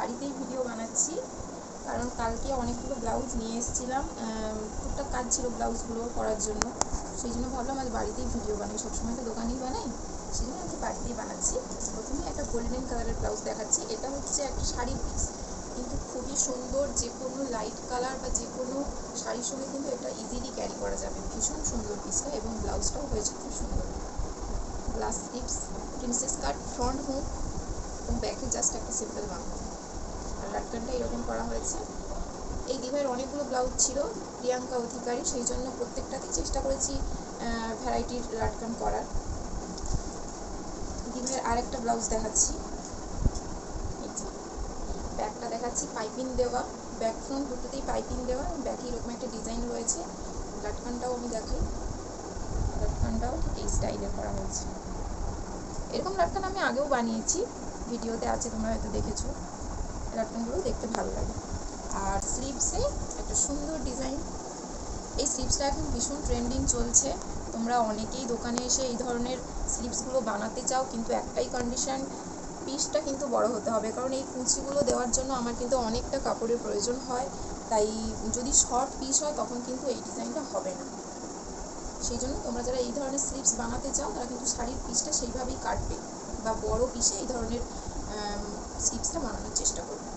বাড়িতেই ভিডিও বানাচ্ছি, কারণ কালকে অনেকগুলো ব্লাউজ নিয়ে এসেছিলাম, টুকটাক কাজ ছিল ব্লাউজগুলো করার জন্য, সেই জন্য ভাবলাম আজ বাড়িতেই ভিডিও বানাই। সবসময় তো দোকানেই বানাই, সেই জন্য আজকে বাড়িতেই বানাচ্ছি। প্রথমে একটা গোল্ডেন কালারের ব্লাউজ দেখাচ্ছি। এটা হচ্ছে একটা শাড়ির পিস, কিন্তু খুবই সুন্দর। যে কোনো লাইট কালার বা যে কোনো শাড়ির সঙ্গে কিন্তু এটা ইজিলি ক্যারি করা যাবে। ভীষণ সুন্দর পিসটা, এবং ব্লাউজটাও হয়েছে খুব সুন্দর। গ্লাস স্লিভস, প্রিন্সেস কাট, ফ্রন্ট হুক এবং ব্যাকে জাস্ট একটা সিম্পল ওয়ান। আর লাটকানটা এরকম করা হয়েছে। এই দিভাইয়ের অনেকগুলো ব্লাউজ ছিল, প্রিয়াঙ্কা অধিকারী, সেই জন্য প্রত্যেকটাতেই চেষ্টা করেছি ভ্যারাইটির লাটকান করার। দিভাইয়ের আরেকটা ব্লাউজ দেখাচ্ছি, ব্যাকটা দেখাচ্ছি পাইপিং দেওয়া, ব্যাক ফ্রন্ট দুটোতেই পাইপিং দেওয়া, ব্যাকে এরকম একটা ডিজাইন রয়েছে। লাটকানটাও আমি দেখাই, লাটকানটাও এই স্টাইলে করা হয়েছে। এরকম লাটকান আমি আগেও বানিয়েছি, ভিডিওতে আছে, তোমরা হয়তো দেখেছো। লাটকানগুলো দেখতে ভালো লাগে। আর স্লিভসে একটা সুন্দর ডিজাইন। এই স্লিভসটা এখন ভীষণ ট্রেন্ডিং চলছে। তোমরা অনেকেই দোকানে এসে এই ধরনের স্লিভসগুলো বানাতে চাও, কিন্তু একটাই কন্ডিশন, পিসটা কিন্তু বড় হতে হবে, কারণ এই কুচিগুলো দেওয়ার জন্য আমার কিন্তু অনেকটা কাপড়ের প্রয়োজন হয়। তাই যদি শর্ট পিস হয় তখন কিন্তু এই ডিজাইনটা হবে না। সেই জন্য তোমরা যারা এই ধরনের স্লিভস বানাতে চাও তারা কিন্তু শাড়ির পিসটা সেইভাবেই কাটবে, বা বড় পিসে এই ধরনের স্লিভসটা বানানোর চেষ্টা করবে।